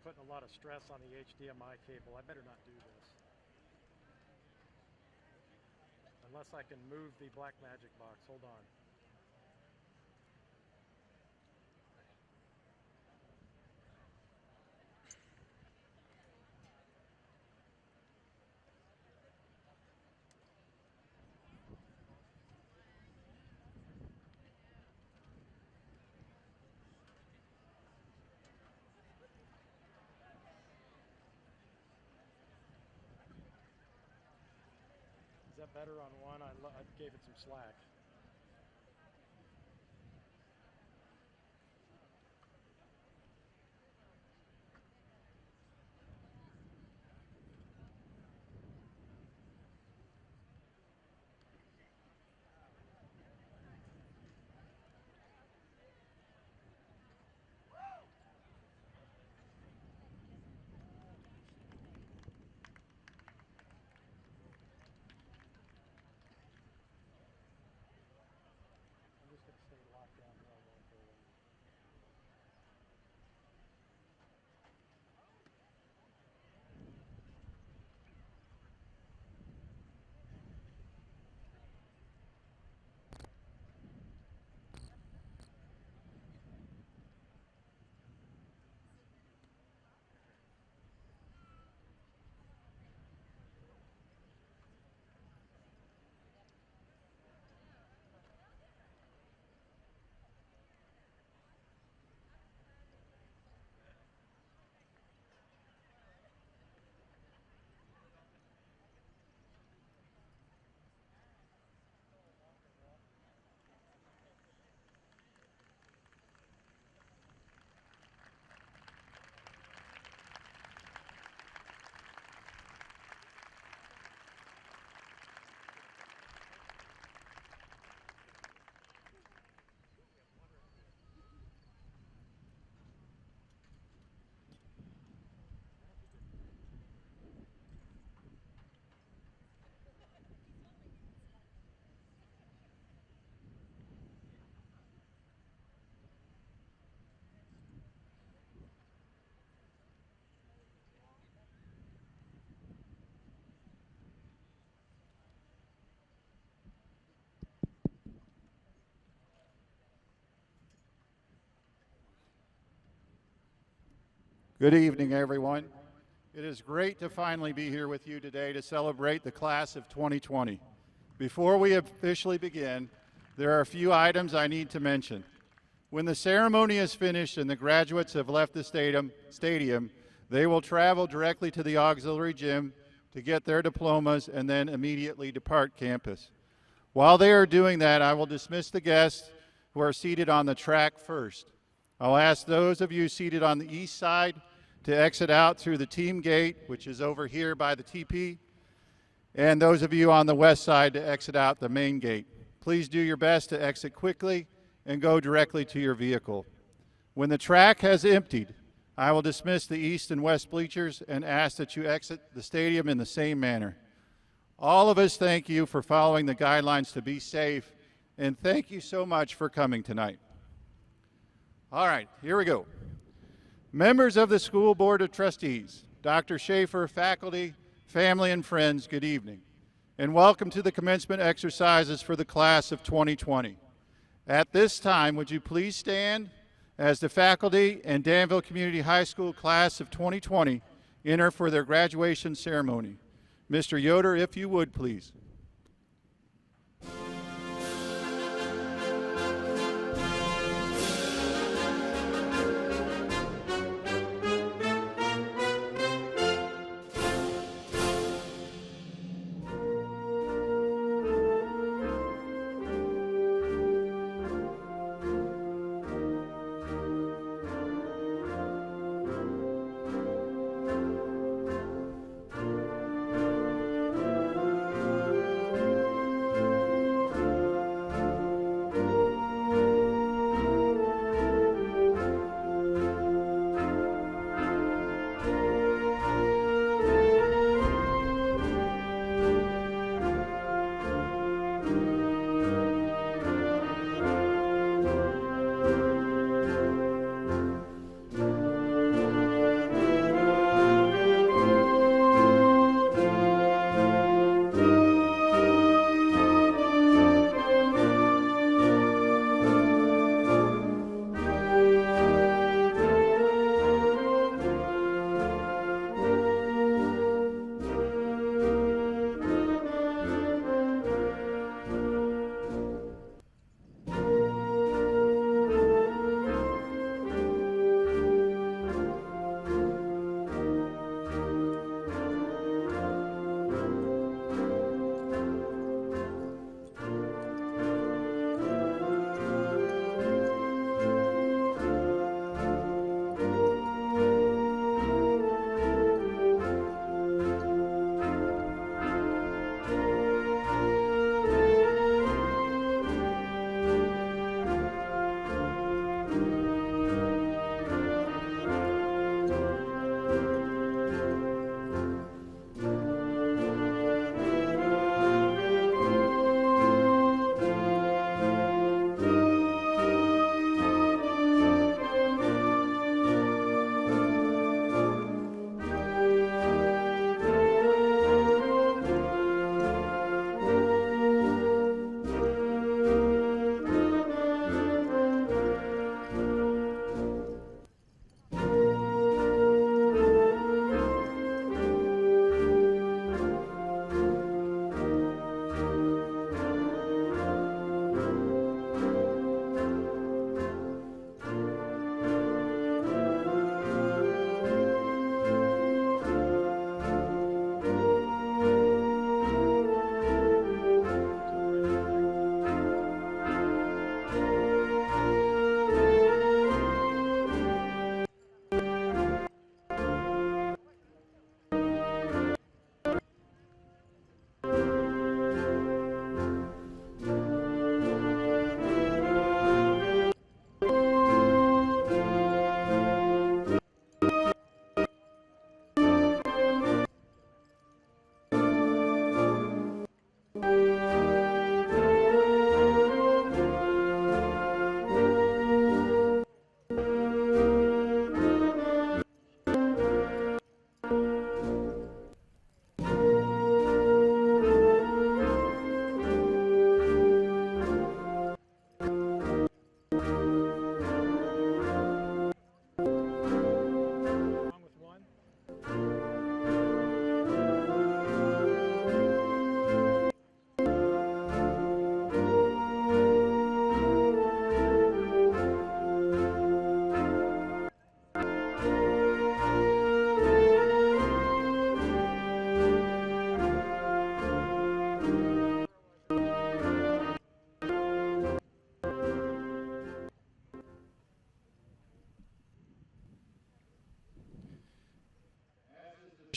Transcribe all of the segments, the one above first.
putting a lot of stress on the HDMI cable. I better not do this. Unless I can move the Blackmagic box. Hold on. Is that better on one? I gave it some slack. I'm just going to stay locked down here. I won't go away. Good evening, everyone. It is great to finally be here with you today to celebrate the class of 2020. Before we officially begin, there are a few items I need to mention. When the ceremony is finished and the graduates have left the stadium, they will travel directly to the auxiliary gym to get their diplomas and then immediately depart campus. While they are doing that, I will dismiss the guests who are seated on the track first. I'll ask those of you seated on the east side to exit out through the team gate, which is over here by the TP, and those of you on the west side to exit out the main gate. Please do your best to exit quickly and go directly to your vehicle. When the track has emptied, I will dismiss the east and west bleachers and ask that you exit the stadium in the same manner. All of us thank you for following the guidelines to be safe, and thank you so much for coming tonight. All right, here we go. Members of the School Board of Trustees, Dr. Schaefer, faculty, family, and friends, good evening, and welcome to the commencement exercises for the class of 2020. At this time, would you please stand as the faculty and Danville Community High School class of 2020 enter for their graduation ceremony. Mr. Yoder, if you would, please.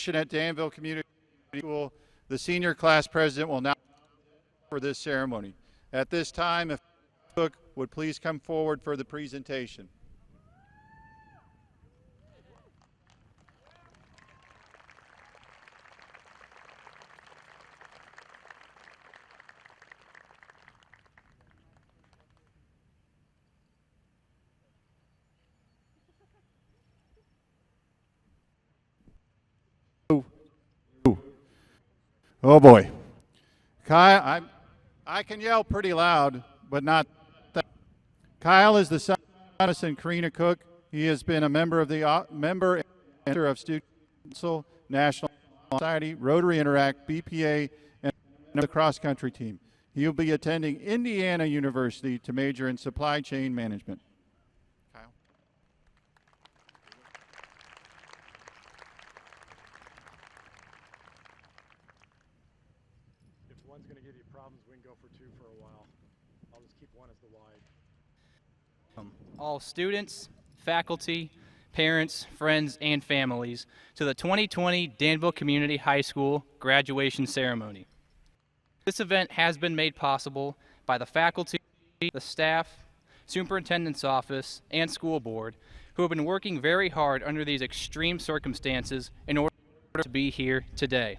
at Danville Community School, the senior class president will now for this ceremony. At this time, if Cook would please come forward for the presentation. Oh boy. Kyle, I can yell pretty loud, but not that. Kyle is the son of Madison Karina Cook. He has been a member of the member of Student Council, National Society, Rotary Interact, BPA, and the cross country team. He will be attending Indiana University to major in supply chain management. Kyle. If one's going to give you problems, we can go for two for a while. I'll just keep one as the wide. All students, faculty, parents, friends, and families to the 2020 Danville Community High School graduation ceremony. This event has been made possible by the faculty, the staff, superintendent's office, and school board, who have been working very hard under these extreme circumstances in order to be here today.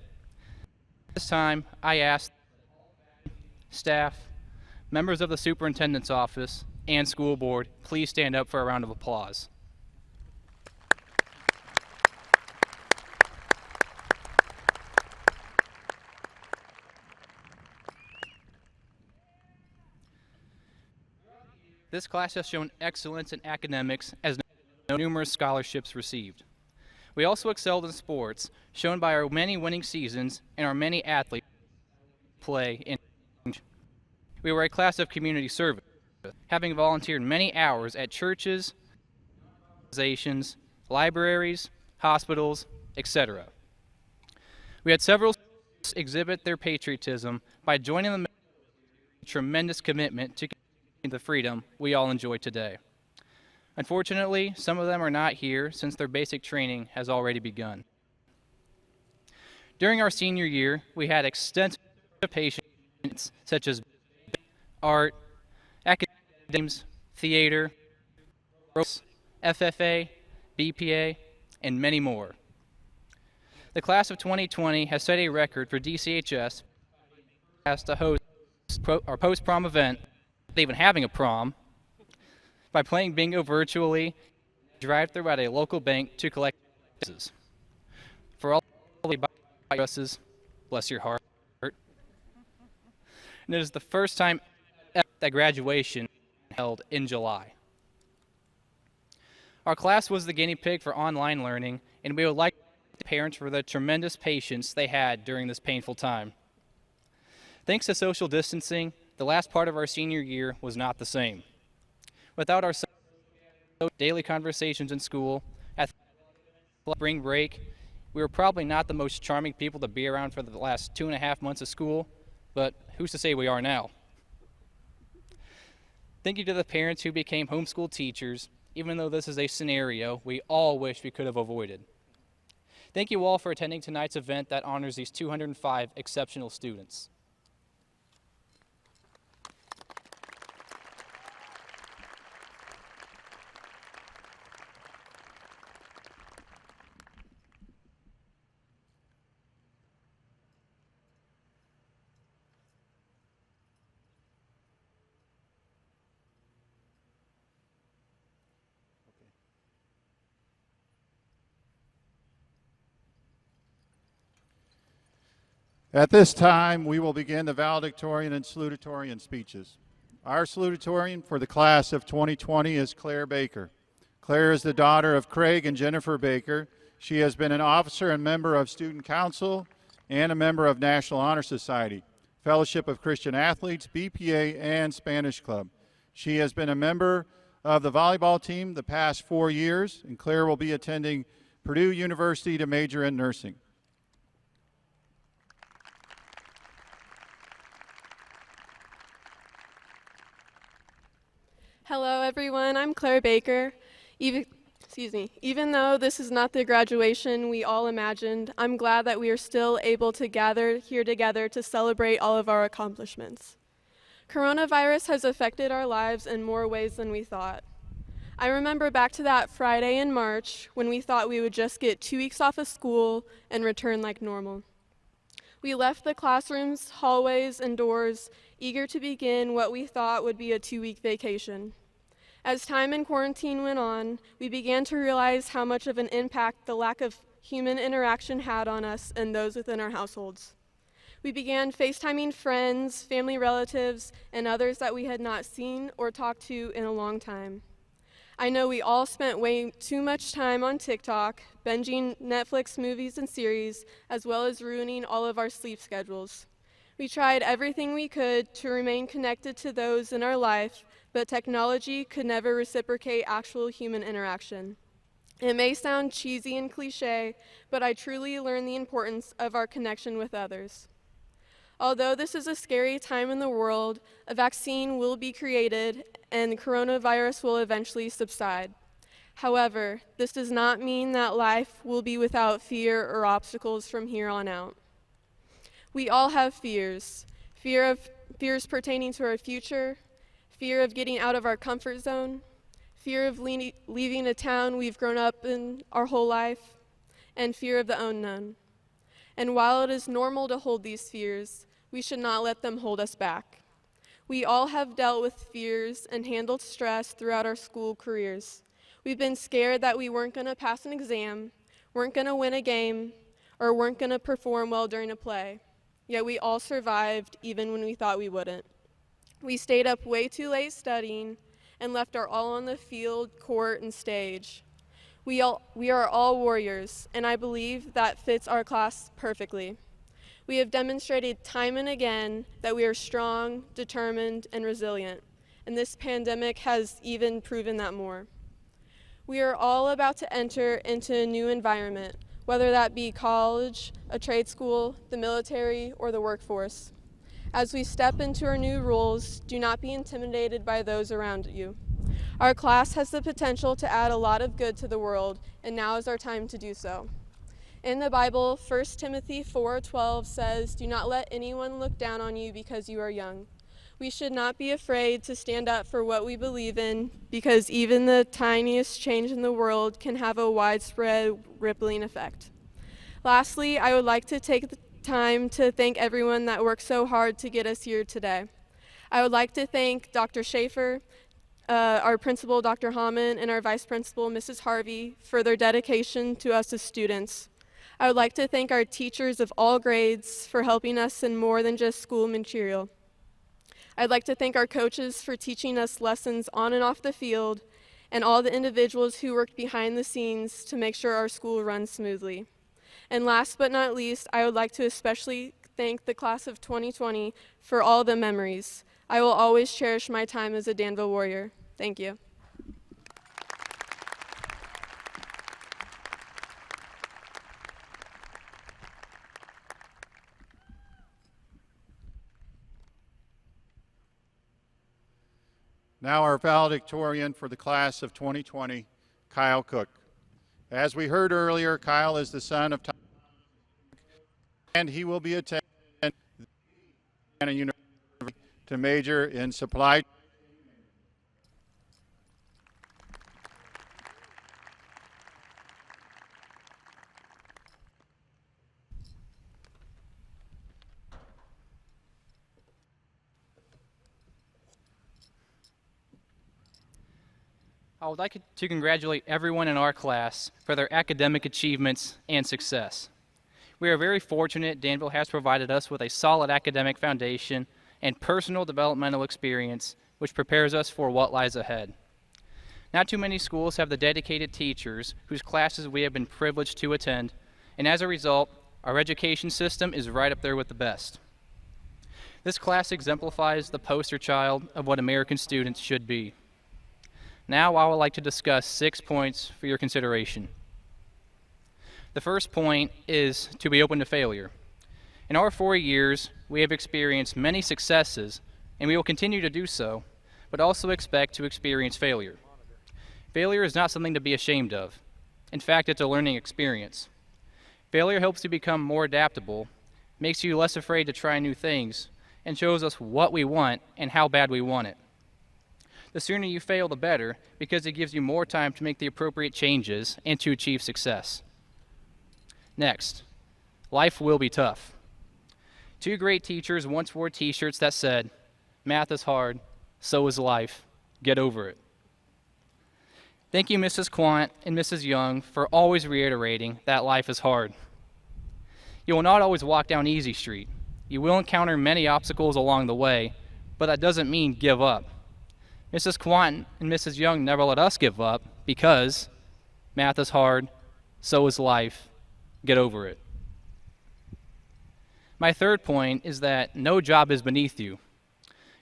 This time, I ask staff, members of the superintendent's office, and school board, please stand up for a round of applause. This class has shown excellence in academics as numerous scholarships received. We also excelled in sports, shown by our many winning seasons and our many athletes play in. We were a class of community service, having volunteered many hours at churches, organizations, libraries, hospitals, etc. We had several students exhibit their patriotism by joining the tremendous commitment to the freedom we all enjoy today. Unfortunately, some of them are not here since their basic training has already begun. During our senior year, we had extensive patients such as art, academics, theater, FFA, BPA, and many more. The class of 2020 has set a record for DCHS as to host our post-prom event, not even having a prom, by playing bingo virtually, drive-through at a local bank to collect taxes. For all the buses, bless your heart. And it is the first time that graduation held in July. Our class was the guinea pig for online learning, and we would like to thank parents for the tremendous patience they had during this painful time. Thanks to social distancing, the last part of our senior year was not the same. Without our daily conversations in school, at spring break, we were probably not the most charming people to be around for the last 2.5 months of school, but who's to say we are now? Thank you to the parents who became homeschool teachers, even though this is a scenario we all wish we could have avoided. Thank you all for attending tonight's event that honors these 205 exceptional students. At this time, we will begin the valedictorian and salutatorian speeches. Our salutatorian for the class of 2020 is Claire Baker. Claire is the daughter of Craig and Jennifer Baker. She has been an officer and member of Student Council and a member of National Honor Society, Fellowship of Christian Athletes, BPA, and Spanish Club. She has been a member of the volleyball team the past 4 years, and Claire will be attending Purdue University to major in nursing. Hello, everyone. I'm Claire Baker. Even though this is not the graduation we all imagined, I'm glad that we are still able to gather here together to celebrate all of our accomplishments. Coronavirus has affected our lives in more ways than we thought. I remember back to that Friday in March when we thought we would just get 2 weeks off of school and return like normal. We left the classrooms, hallways, and doors, eager to begin what we thought would be a 2-week vacation. As time in quarantine went on, we began to realize how much of an impact the lack of human interaction had on us and those within our households. We began FaceTiming friends, family relatives, and others that we had not seen or talked to in a long time. I know we all spent way too much time on TikTok, binging Netflix movies and series, as well as ruining all of our sleep schedules. We tried everything we could to remain connected to those in our life, but technology could never reciprocate actual human interaction. It may sound cheesy and cliche, but I truly learned the importance of our connection with others. Although this is a scary time in the world, a vaccine will be created and coronavirus will eventually subside. However, this does not mean that life will be without fear or obstacles from here on out. We all have fears. Fears pertaining to our future, fear of getting out of our comfort zone, fear of leaving a town we've grown up in our whole life, and fear of the unknown. And while it is normal to hold these fears, we should not let them hold us back. We all have dealt with fears and handled stress throughout our school careers. We've been scared that we weren't going to pass an exam, weren't going to win a game, or weren't going to perform well during a play. Yet we all survived even when we thought we wouldn't. We stayed up way too late studying and left our all on the field, court, and stage. We are all warriors, and I believe that fits our class perfectly. We have demonstrated time and again that we are strong, determined, and resilient, and this pandemic has even proven that more. We are all about to enter into a new environment, whether that be college, a trade school, the military, or the workforce. As we step into our new roles, do not be intimidated by those around you. Our class has the potential to add a lot of good to the world, and now is our time to do so. In the Bible, 1 Timothy 4:12 says, "Do not let anyone look down on you because you are young." We should not be afraid to stand up for what we believe in, because even the tiniest change in the world can have a widespread rippling effect. Lastly, I would like to take the time to thank everyone that worked so hard to get us here today. I would like to thank Dr. Schaefer, our principal, Dr. Hammond, and our vice principal, Mrs. Harvey, for their dedication to us as students. I would like to thank our teachers of all grades for helping us in more than just school material. I'd like to thank our coaches for teaching us lessons on and off the field, and all the individuals who worked behind the scenes to make sure our school runs smoothly. And last but not least, I would like to especially thank the class of 2020 for all the memories. I will always cherish my time as a Danville Warrior. Thank you. Now our valedictorian for the class of 2020, Kyle Cook. As we heard earlier, Kyle is the son of Tom, and he will be attending Indiana University to major in supply. I would like to congratulate everyone in our class for their academic achievements and success. We are very fortunate Danville has provided us with a solid academic foundation and personal developmental experience, which prepares us for what lies ahead. Not too many schools have the dedicated teachers whose classes we have been privileged to attend, and as a result, our education system is right up there with the best. This class exemplifies the poster child of what American students should be. Now I would like to discuss 6 points for your consideration. The first point is to be open to failure. In our 4 years, we have experienced many successes, and we will continue to do so, but also expect to experience failure. Failure is not something to be ashamed of. In fact, it's a learning experience. Failure helps you become more adaptable, makes you less afraid to try new things, and shows us what we want and how bad we want it. The sooner you fail, the better, because it gives you more time to make the appropriate changes and to achieve success. Next, life will be tough. Two great teachers once wore t-shirts that said, "Math is hard, so is life, get over it." Thank you, Mrs. Quant and Mrs. Young, for always reiterating that life is hard. You will not always walk down easy street. You will encounter many obstacles along the way, but that doesn't mean give up. Mrs. Quant and Mrs. Young never let us give up because math is hard, so is life, get over it. My third point is that no job is beneath you.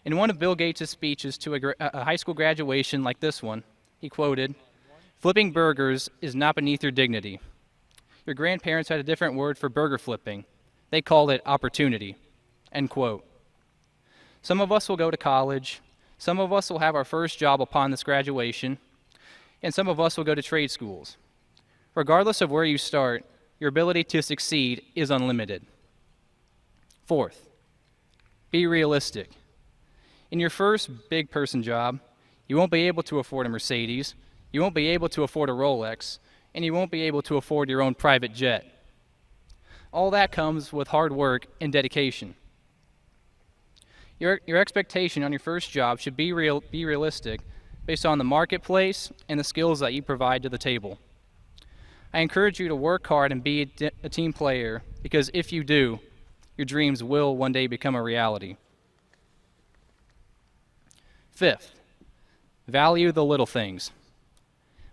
In one of Bill Gates' speeches to a high school graduation like this one, he quoted, "Flipping burgers is not beneath your dignity." Your grandparents had a different word for burger flipping. They called it opportunity, end quote. Some of us will go to college, some of us will have our first job upon this graduation, and some of us will go to trade schools. Regardless of where you start, your ability to succeed is unlimited. Fourth, be realistic. In your first big person job, you won't be able to afford a Mercedes, you won't be able to afford a Rolex, and you won't be able to afford your own private jet. All that comes with hard work and dedication. Your expectation on your first job should be realistic based on the marketplace and the skills that you provide to the table. I encourage you to work hard and be a team player, because if you do, your dreams will one day become a reality. Fifth, value the little things.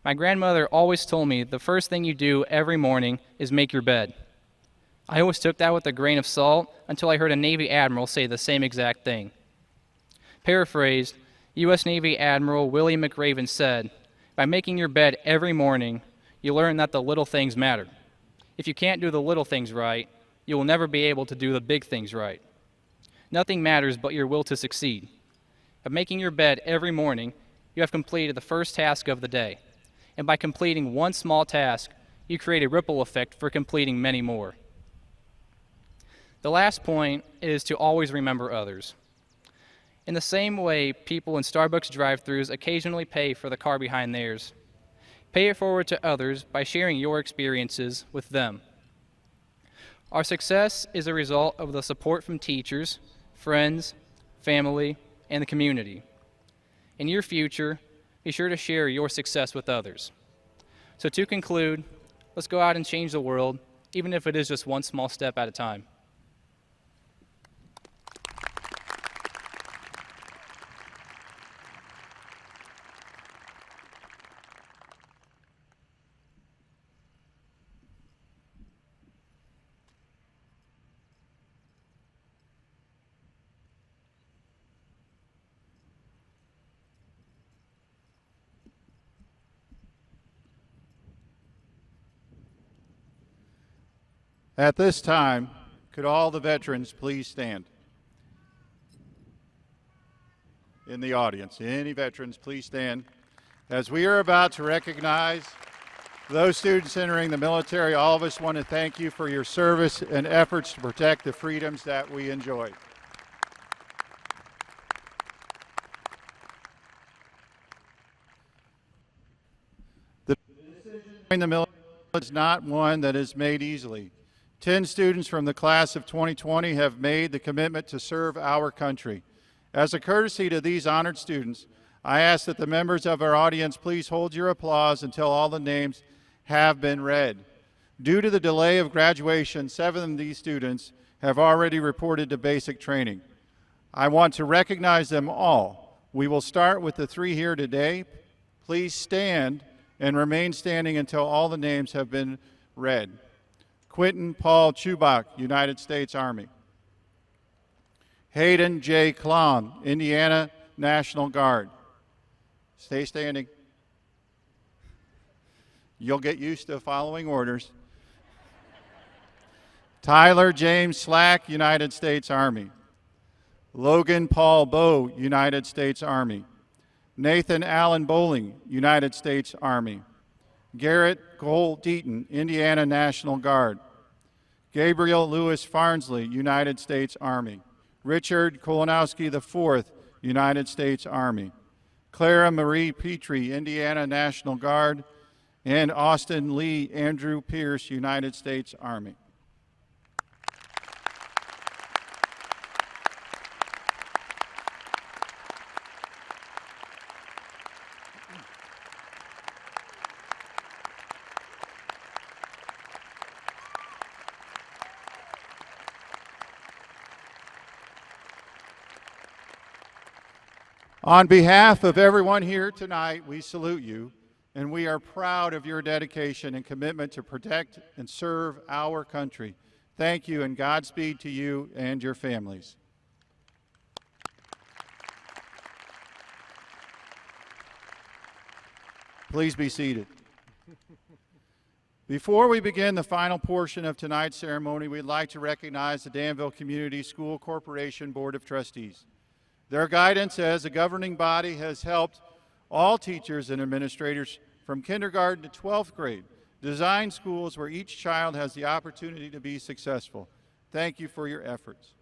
My grandmother always told me the first thing you do every morning is make your bed. I always took that with a grain of salt until I heard a Navy admiral say the same exact thing. Paraphrased, U.S. Navy Admiral William McRaven said, "By making your bed every morning, you learn that the little things matter. If you can't do the little things right, you will never be able to do the big things right. Nothing matters but your will to succeed. By making your bed every morning, you have completed the first task of the day. And by completing one small task, you create a ripple effect for completing many more." The last point is to always remember others. In the same way people in Starbucks drive-thrus occasionally pay for the car behind theirs, pay it forward to others by sharing your experiences with them. Our success is a result of the support from teachers, friends, family, and the community. In your future, be sure to share your success with others. So to conclude, let's go out and change the world, even if it is just one small step at a time. At this time, could all the veterans please stand? In the audience, any veterans, please stand. As we are about to recognize those students entering the military, all of us want to thank you for your service and efforts to protect the freedoms that we enjoy. The decision to join the military is not one that is made easily. 10 students from the class of 2020 have made the commitment to serve our country. As a courtesy to these honored students, I ask that the members of our audience please hold your applause until all the names have been read. Due to the delay of graduation, 7 of these students have already reported to basic training. I want to recognize them all. We will start with the 3 here today. Please stand and remain standing until all the names have been read. Quentin Paul Chubak, United States Army. Hayden J. Klom, Indiana National Guard. Stay standing. You'll get used to following orders. Tyler James Slack, United States Army. Logan Paul Bowe, United States Army. Nathan Allen Bowling, United States Army. Garrett Cole Deaton, Indiana National Guard. Gabriel Lewis Farnsley, United States Army. Richard Kolonowski IV, United States Army. Clara Marie Petrie, Indiana National Guard. And Austin Lee Andrew Pierce, United States Army. On behalf of everyone here tonight, we salute you, and we are proud of your dedication and commitment to protect and serve our country. Thank you, and Godspeed to you and your families. Please be seated. Before we begin the final portion of tonight's ceremony, we'd like to recognize the Danville Community School Corporation Board of Trustees. Their guidance as a governing body has helped all teachers and administrators from kindergarten to 12th grade design schools where each child has the opportunity to be successful. Thank you for your efforts.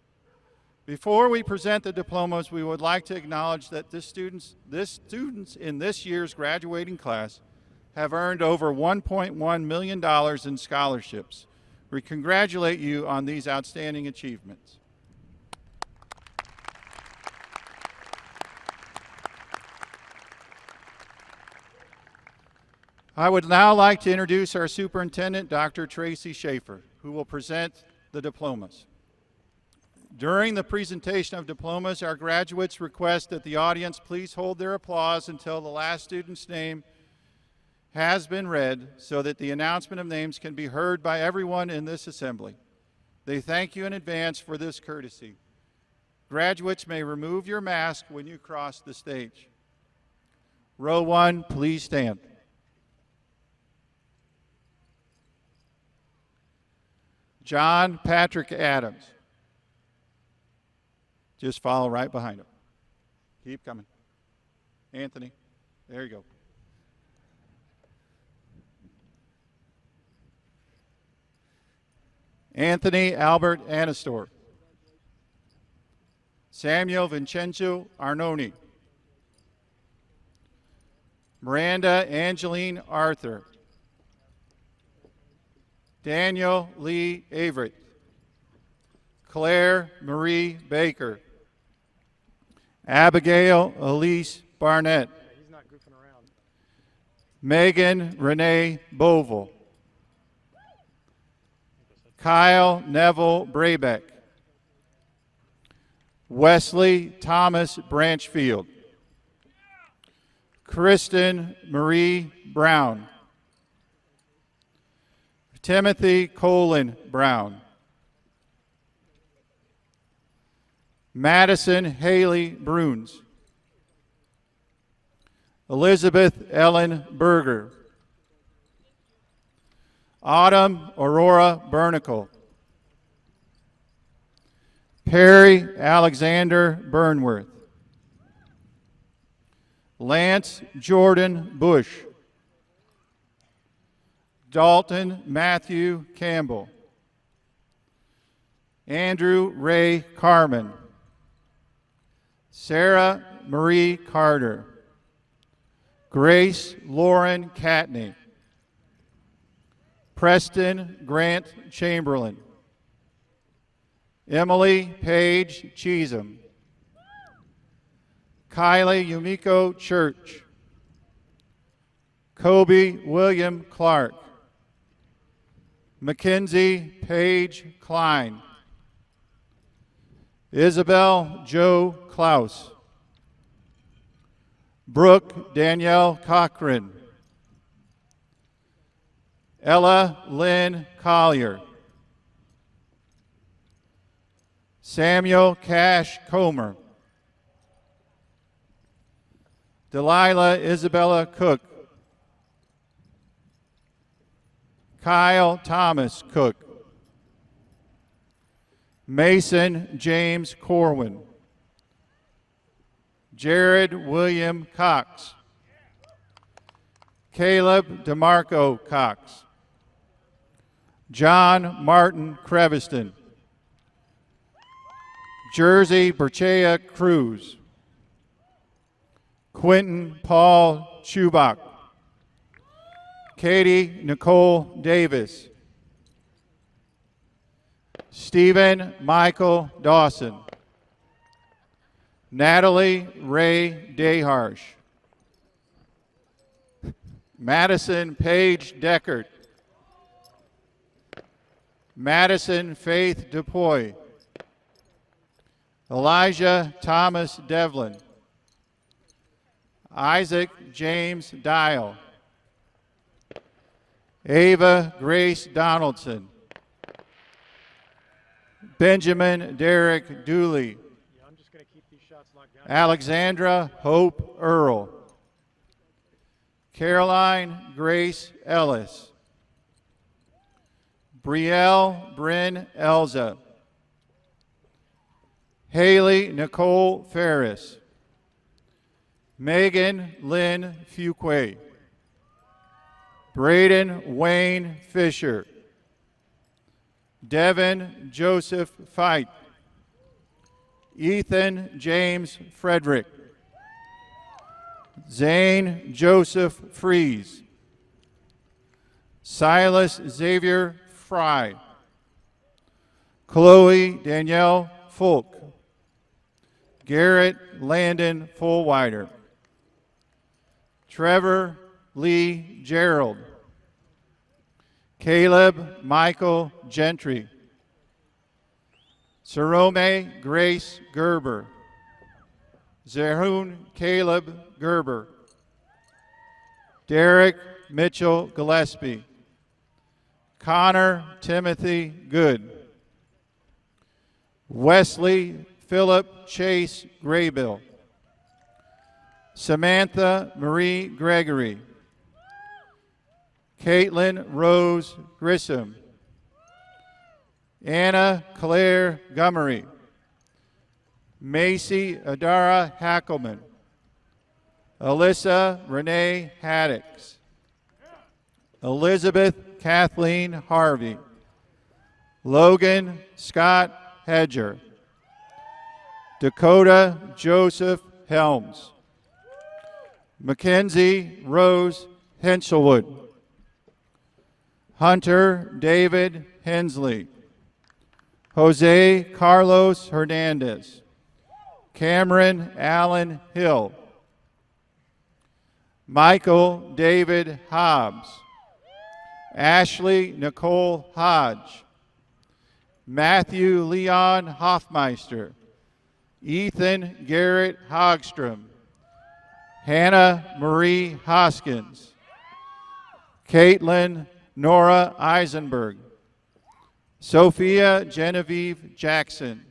Before we present the diplomas, we would like to acknowledge that the students in this year's graduating class have earned over $1.1 million in scholarships. We congratulate you on these outstanding achievements. I would now like to introduce our superintendent, Dr. Tracy Schaefer, who will present the diplomas. During the presentation of diplomas, our graduates request that the audience please hold their applause until the last student's name has been read so that the announcement of names can be heard by everyone in this assembly. They thank you in advance for this courtesy. Graduates may remove your mask when you cross the stage. Row 1, please stand. John Patrick Adams. Just follow right behind him. Keep coming. Anthony, there you go. Anthony Albert Anastor. Samuel Vincenzo Arnone. Miranda Angeline Arthur. Daniel Lee Averett. Claire Marie Baker. Abigail Elise Barnett. He's not goofing around. Megan Renee Boval. Kyle Neville Brabeck. Wesley Thomas Branchfield. Kristen Marie Brown. Timothy Colin Brown. Madison Haley Bruns. Elizabeth Ellen Berger. Autumn Aurora Bernicle. Perry Alexander Burnworth. Lance Jordan Bush. Dalton Matthew Campbell. Andrew Ray Carmen. Sarah Marie Carter. Grace Lauren Catney. Preston Grant Chamberlain. Emily Paige Cheesem. Kylie Yumiko Church. Kobe William Clark. Mackenzie Paige Klein. Isabel Joe Klaus. Brooke Danielle Cochran. Ella Lynn Collier. Samuel Cash Comer. Delilah Isabella Cook. Kyle Thomas Cook. Mason James Corwin. Jared William Cox. Caleb DeMarco Cox. John Martin Creviston. Jersey Berchea Cruz. Quentin Paul Chubak. Katie Nicole Davis. Stephen Michael Dawson. Natalie Ray Deharsh. Madison Paige Deckert. Madison Faith DuPoy. Elijah Thomas Devlin. Isaac James Dial. Ava Grace Donaldson. Benjamin Derek Dooley. I'm just going to keep these shots locked down. Alexandra Hope Earl. Caroline Grace Ellis. Brielle Bryn Elza. Haley Nicole Ferris. Megan Lynn Fuquay. Braden Wayne Fisher. Devin Joseph Feit. Ethan James Frederick. Zane Joseph Fries. Silas Xavier Fry. Chloe Danielle Folk. Garrett Landon Fullwider. Trevor Lee Gerald. Caleb Michael Gentry. Sarome Grace Gerber. Zerhoon Caleb Gerber. Derek Mitchell Gillespie. Connor Timothy Good. Wesley Philip Chase Graybill. Samantha Marie Gregory. Caitlin Rose Grissom. Anna Claire Gummery. Macy Adara Hackelman. Alyssa Renee Haddix. Elizabeth Kathleen Harvey. Logan Scott Hedger. Dakota Joseph Helms. Mackenzie Rose Henselwood. Hunter David Hensley. Jose Carlos Hernandez. Cameron Allen Hill. Michael David Hobbs. Ashley Nicole Hodge. Matthew Leon Hoffmeister. Ethan Garrett Hogstrom. Hannah Marie Hoskins. Caitlin Nora Eisenberg. Sophia Genevieve Jackson.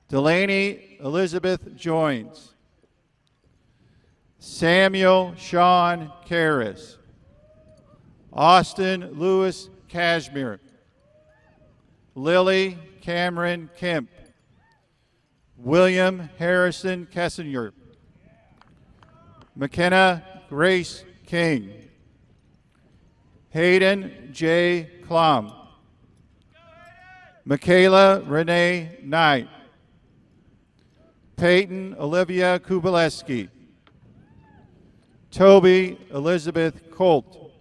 Delaney Elizabeth Joins. Samuel Sean Karras. Austin Lewis Cashmere. Lily Cameron Kemp. William Harrison Kessinger. McKenna Grace King. Hayden J. Klum. Michaela Renee Knight. Peyton Olivia Kubaleski. Toby Elizabeth Colt.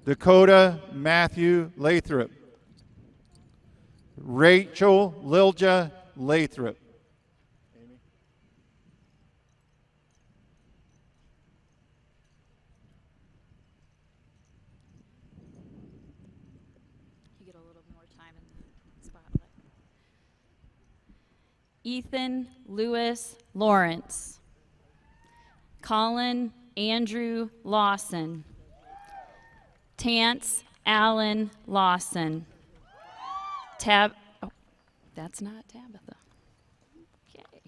Dakota Matthew Lathrop. Rachel Lilja Lathrop. You get a little more time in the spotlight. Ethan Lewis Lawrence. Colin Andrew Lawson. Tance Allen Lawson. Oh, that's not Tabitha. Okay.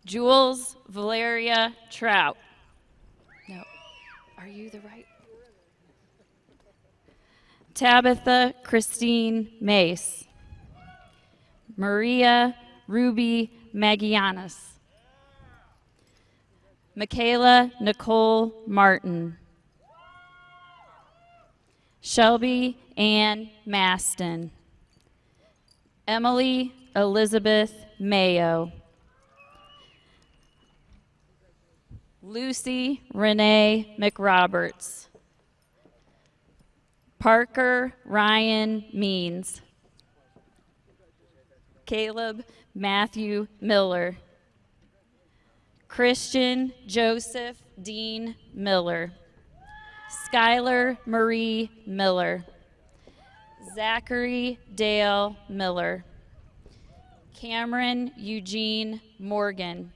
Jules Valeria Trout. No, are you the right? Tabitha Christine Mace. Maria Ruby Magianis. Michaela Nicole Martin. Shelby Ann Maston. Emily Elizabeth Mayo. Lucy Renee McRoberts. Parker Ryan Means. Caleb Matthew Miller. Christian Joseph Dean Miller. Skylar Marie Miller. Zachary Dale Miller. Cameron Eugene Morgan.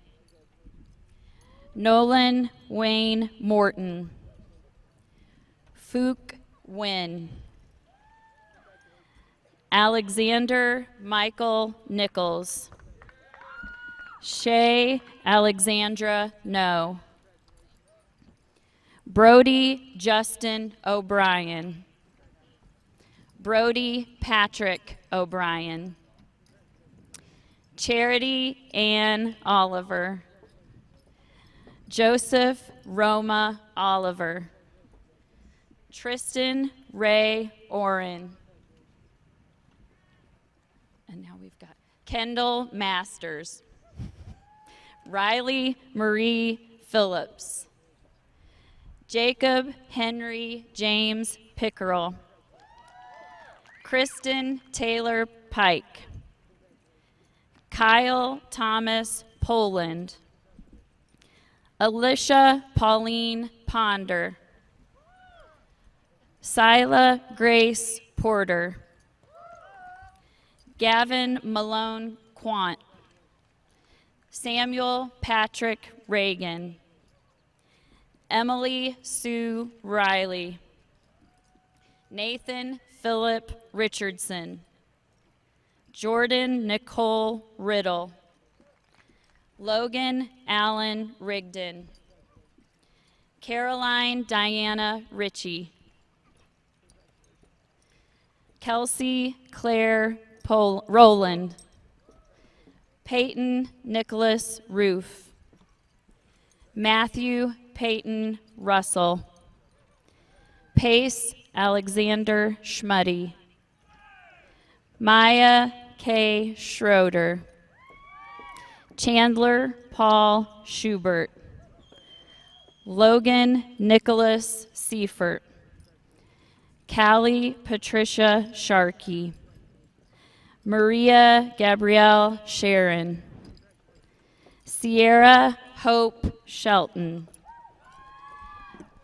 Nolan Wayne Morton. Fook Wynn. Alexander Michael Nichols. Shay Alexandra No. Brody Justin O'Brien. Brody Patrick O'Brien. Charity Ann Oliver. Joseph Roma Oliver. Tristan Ray Oren. And now we've got Kendall Masters. Riley Marie Phillips. Jacob Henry James Pickerel. Kristen Taylor Pike. Kyle Thomas Poland. Alicia Pauline Ponder. Sila Grace Porter. Gavin Malone Quant. Samuel Patrick Reagan. Emily Sue Riley. Nathan Philip Richardson. Jordan Nicole Riddle. Logan Allen Rigdon. Caroline Diana Ritchie. Kelsey Claire Rowland. Peyton Nicholas Roof. Matthew Peyton Russell. Pace Alexander Schmuddy. Maya K. Schroeder. Chandler Paul Schubert. Logan Nicholas Seifert. Callie Patricia Sharkey. Maria Gabrielle Sharon. Sierra Hope Shelton.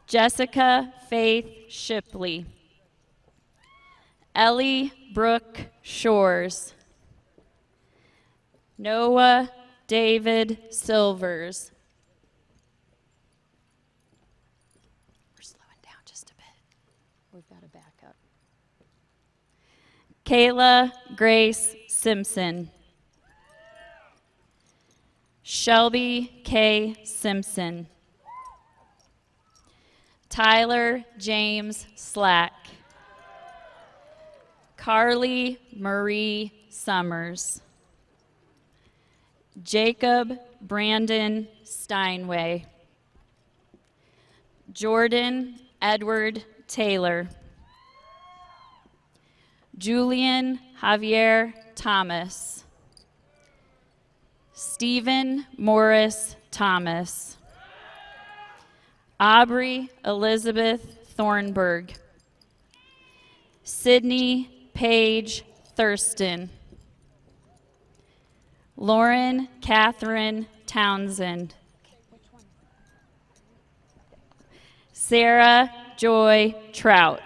Jessica Faith Shipley. Ellie Brooke Shores. Noah David Silvers. We're slowing down just a bit. We've got to back up. Kayla Grace Simpson. Shelby K. Simpson. Tyler James Slack. Carly Marie Summers. Jacob Brandon Steinway. Jordan Edward Taylor. Julian Javier Thomas. Stephen Morris Thomas. Aubrey Elizabeth Thornburg. Sydney Paige Thurston. Lauren Catherine Townsend. Sarah Joy Trout.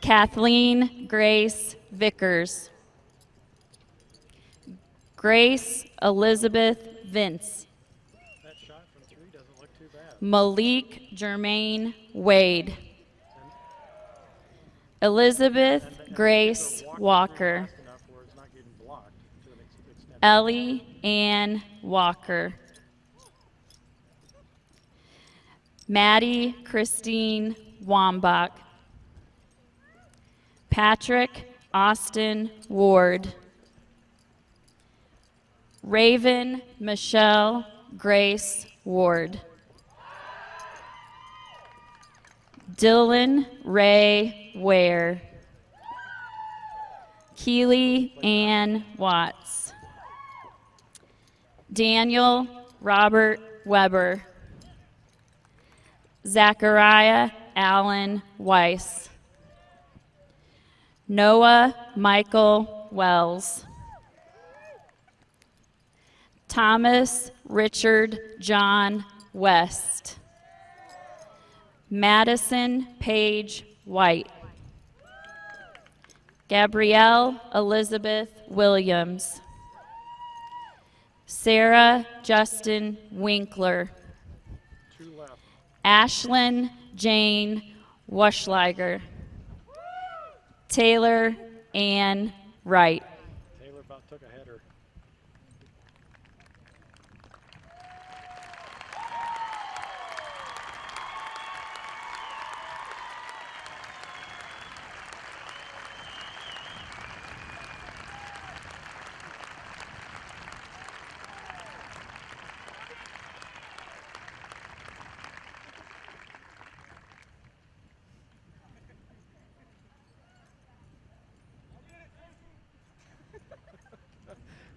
Kathleen Grace Vickers. Grace Elizabeth Vince. That shot from 3 doesn't look too bad. Malik Germain Wade. Elizabeth Grace Walker. Fast enough where it's not getting blocked to an extent. Ellie Ann Walker. Maddie Christine Wambach. Patrick Austin Ward. Raven Michelle Grace Ward. Dylan Ray Ware. Keely Ann Watts. Daniel Robert Weber. Zachariah Allen Weiss. Noah Michael Wells. Thomas Richard John West. Madison Paige White. Gabrielle Elizabeth Williams. Sarah Justin Winkler. 2 left. Ashlyn Jane Waschleiger. Taylor Ann Wright. Taylor about took a header.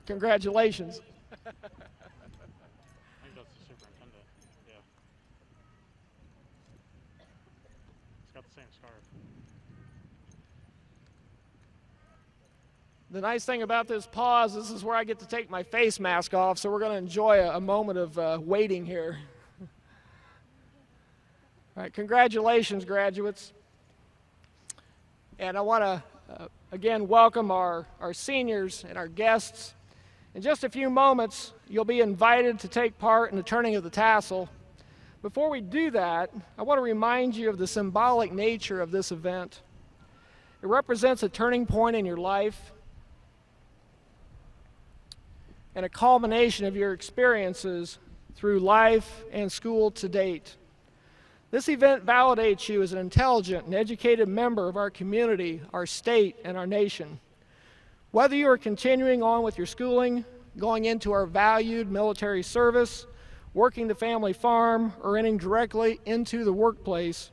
Congratulations. I think that's the superintendent. Yeah. It's got the same scarf. The nice thing about this pause, this is where I get to take my face mask off, so we're going to enjoy a moment of waiting here. All right, congratulations, graduates. And I want to, again, welcome our seniors and our guests. In just a few moments, you'll be invited to take part in the turning of the tassel. Before we do that, I want to remind you of the symbolic nature of this event. It represents a turning point in your life and a culmination of your experiences through life and school to date. This event validates you as an intelligent and educated member of our community, our state, and our nation. Whether you are continuing on with your schooling, going into our valued military service, working the family farm, or entering directly into the workplace,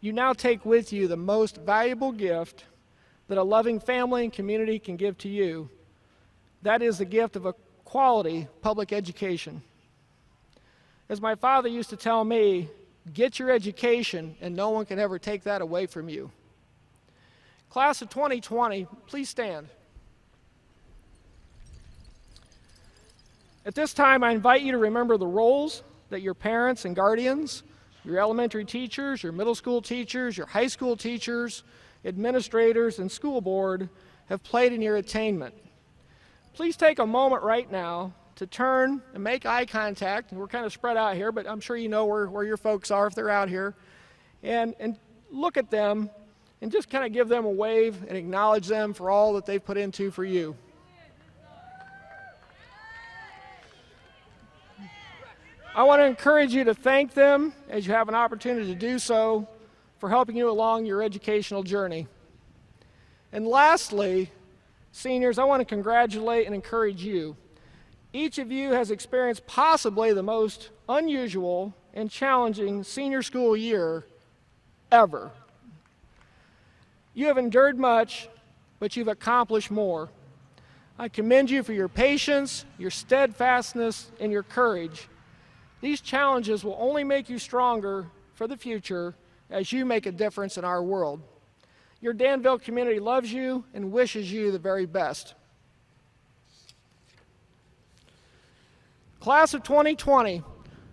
you now take with you the most valuable gift that a loving family and community can give to you. That is the gift of a quality public education. As my father used to tell me, get your education and no one can ever take that away from you. Class of 2020, please stand. At this time, I invite you to remember the roles that your parents and guardians, your elementary teachers, your middle school teachers, your high school teachers, administrators, and school board have played in your attainment. Please take a moment right now to turn and make eye contact. We're kind of spread out here, but I'm sure you know where your folks are if they're out here. And look at them and just kind of give them a wave and acknowledge them for all that they've put into for you. I want to encourage you to thank them as you have an opportunity to do so for helping you along your educational journey. And lastly, seniors, I want to congratulate and encourage you. Each of you has experienced possibly the most unusual and challenging senior school year ever. You have endured much, but you've accomplished more. I commend you for your patience, your steadfastness, and your courage. These challenges will only make you stronger for the future as you make a difference in our world. Your Danville community loves you and wishes you the very best. Class of 2020,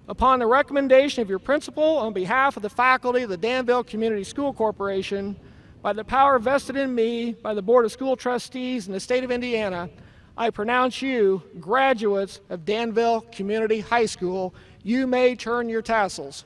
upon the recommendation of your principal on behalf of the faculty of the Danville Community School Corporation, by the power vested in me by the Board of School Trustees in the state of Indiana, I pronounce you graduates of Danville Community High School. You may turn your tassels.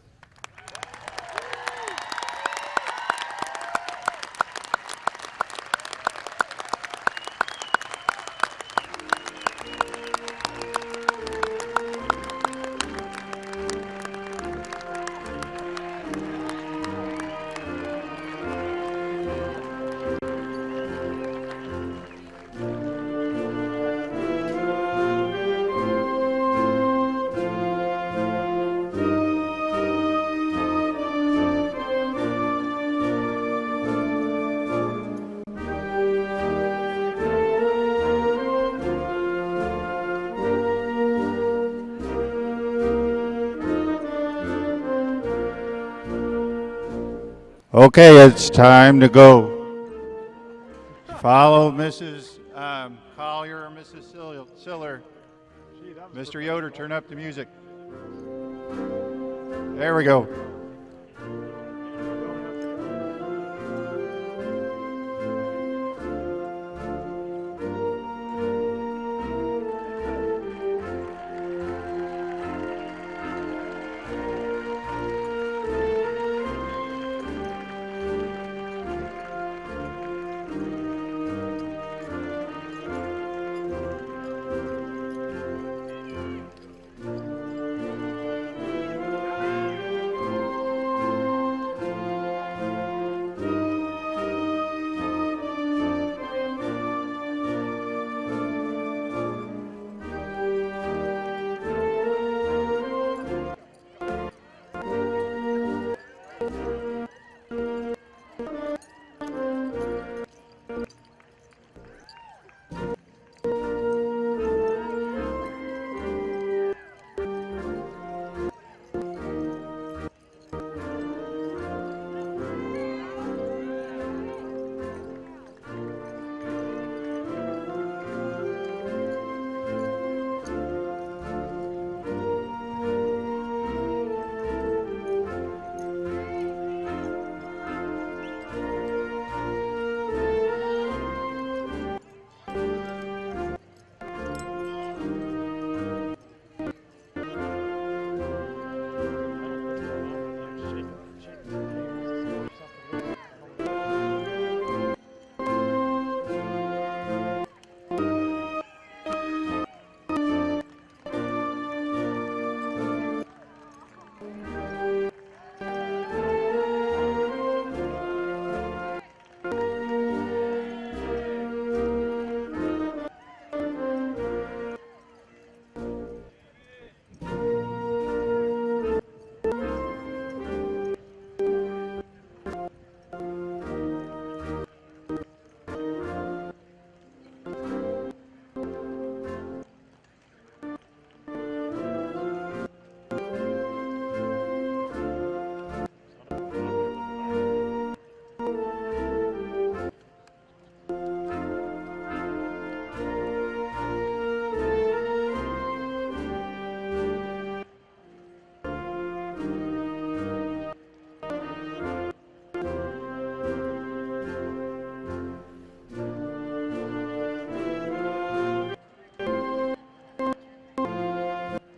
Okay, it's time to go. Follow Mrs. Collier or Mrs. Siller. Mr. Yoder, turn up the music. There we go.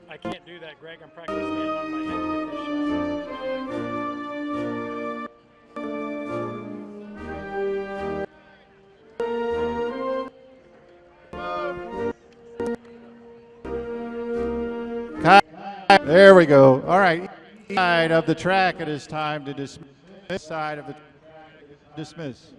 I can't do that, Greg. I'm practicing standing on my head to get this shot. There we go. All right, side of the track, it is time to dismiss. Side of the dismiss.